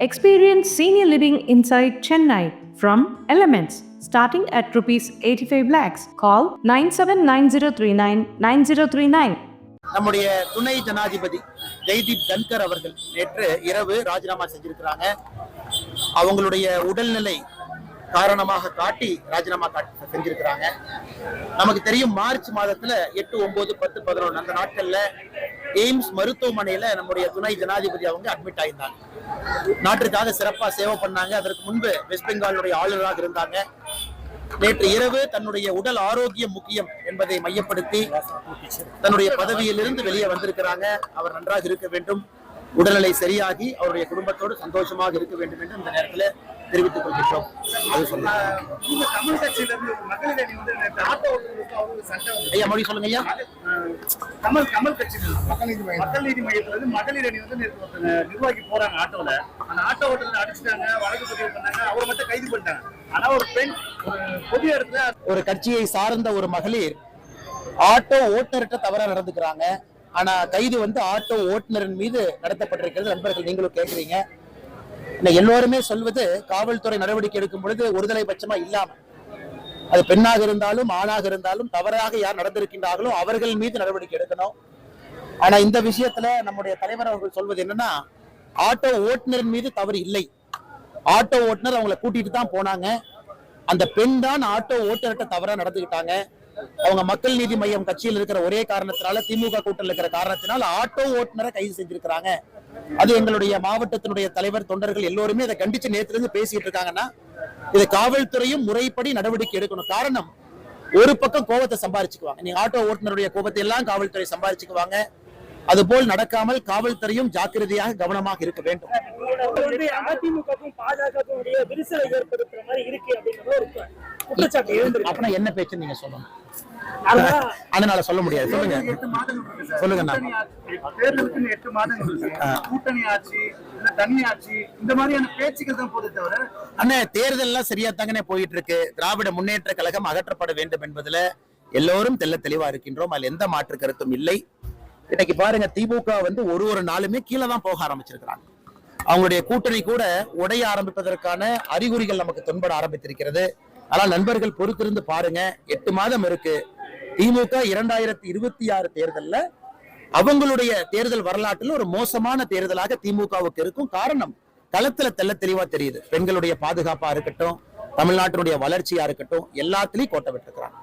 Experience senior living inside Chennai from Elements starting at rupees 85 lakhs. Call 9790399039. நம்முடைய துணை ஜனாதிபதி ஜெய்தீப் தன்கர் அவர்கள் நேற்று இரவு ராஜினாமா செஞ்சிருக்கிறாங்க. அவங்களுடைய உடல்நிலை காரணமாக காட்டி ராஜினாமா செஞ்சிருக்கிறாங்க. நமக்கு தெரியும் மார்ச் மாதத்துல 8, 9, 10, 11 அந்த நாட்கள்ல எய்ம்ஸ் மருத்துவமனையில நம்முடைய துணை ஜனாதிபதி அவங்க அட்மிட் ஆயிருந்தாங்க. நாட்டிற்காக சிறப்பா சேவை பண்ணாங்க. அதற்கு முன்பு வெஸ்ட் பெங்காலுடைய ஆளுநராக இருந்தாங்க. நேற்று இரவு தன்னுடைய உடல் ஆரோக்கியம் முக்கியம் என்பதை மையப்படுத்தி தன்னுடைய பதவியிலிருந்து வெளியே வந்திருக்கிறாங்க. அவர் நன்றாக இருக்க வேண்டும், உடல்நிலை சரியாகி அவருடைய குடும்பத்தோடு சந்தோஷமாக இருக்க வேண்டும் என்று இந்த நேரத்தில் தெரிவித்துக் கொள்கிறோம். அது சொல்லுங்க ஐயா, மொழி சொல்லுங்க ஐயா. கமல் கட்சியில் மக்கள் நீதி மையத்துல மகளிர் அணி நிர்வாகி போறாங்க ஆட்டோல. அந்த ஆட்டோ ஓட்டுல அடிச்சுட்டாங்க, வழக்கு பதிவு பண்ணாங்க, அவரை மட்டும் கைது பண்ணிட்டாங்க. ஆனா ஒரு பெண் பொது இடத்துல ஒரு கட்சியை சார்ந்த ஒரு மகளிர் ஆட்டோ ஓட்டுநர்கிட்ட தவறா நடந்துக்கிறாங்க. ஆனா கைது ஆட்டோ ஓட்டுநரின் மீது நடத்தப்பட்டிருக்கிறது. நண்பர்கள், நீங்களும் கேட்கிறீங்க. எல்லோருமே சொல்வது காவல்துறை நடவடிக்கை எடுக்கும் பொழுது ஒருதலை பட்சமா இல்லாம, அது பெண்ணாக இருந்தாலும் ஆணாக இருந்தாலும் தவறாக யார் நடந்திருக்கின்றார்களோ அவர்கள் மீது நடவடிக்கை எடுக்கணும். ஆனா இந்த விஷயத்துல நம்முடைய தலைவர் அவர்கள் சொல்வது என்னன்னா, ஆட்டோ ஓட்டுநரின் மீது தவறு இல்லை. ஆட்டோ ஓட்டுநர் அவங்களை கூட்டிட்டு தான் போனாங்க. அந்த பெண் தான் ஆட்டோ ஓட்டுநர்கிட்ட தவறா நடந்துகிட்டாங்க. அவங்க மக்கள் நீதி மையம் கட்சியில் இருக்கிற ஒரே காரணத்தினால, திமுக கூட்டத்தில் இருக்கிற காரணத்தினால் ஆட்டோ ஓட்டுநரை கைது செஞ்சிருக்கிறாங்க. அது எங்களுடைய மாவட்டத்தினுடைய தலைவர், தொண்டர்கள் எல்லோருமே அதை கண்டிச்சு நேத்துல இருந்து பேசிட்டு இருக்காங்கன்னா, இது காவல்துறையும் முறைப்படி நடவடிக்கை எடுக்கணும். காரணம், ஒரு பக்கம் கோபத்தை சம்பாரிச்சுக்குவாங்க. நீங்க ஆட்டோ ஓட்டுநருடைய கோபத்தை எல்லாம் காவல்துறை சம்பாரிச்சுக்குவாங்க. அதுபோல் நடக்காமல் காவல்துறையும் ஜாக்கிரதையாக கவனமாக இருக்க வேண்டும். அப்படின்னா என்ன பேச்சு நீங்க சொல்லணும்? அதனால சொல்ல முடியாது. சொல்லுங்க சொல்லுங்க. தேர்தலுக்கு 8 மாதங்கள் கூட்டணி ஆட்சி, தனி ஆட்சி, இந்த மாதிரியான பேச்சுக்கள் தான் போதே தவிர அண்ணா தேர்தல் எல்லாம் சரியா தாங்கனே போயிட்டு இருக்கு. திராவிட முன்னேற்ற கழகம் அகற்றப்பட வேண்டும் என்பதுல எல்லோரும் தெல்ல தெளிவா இருக்கின்றோம். அதுல எந்த மாற்று கருத்தும் இல்லை. இன்னைக்கு பாருங்க, திமுக ஒரு நாளுமே கீழே தான் போக ஆரம்பிச்சிருக்கிறாங்க. அவங்களுடைய கூட்டணி கூட உடைய ஆரம்பிப்பதற்கான அறிகுறிகள் நமக்கு தென்பட ஆரம்பித்திருக்கிறது. ஆனால் நண்பர்கள் பொறுத்திருந்து பாருங்க, 8 மாதம் இருக்கு. திமுக 2026 தேர்தல்ல அவங்களுடைய தேர்தல் வரலாற்றில் ஒரு மோசமான தேர்தலாக திமுகவுக்கு இருக்கும். காரணம், களத்துல தெல்ல தெளிவா தெரியுது. பெண்களுடைய பாதுகாப்பா இருக்கட்டும், தமிழ்நாட்டினுடைய வளர்ச்சியா இருக்கட்டும், எல்லாத்திலையும் கோட்டை விட்டுருக்கிறாங்க.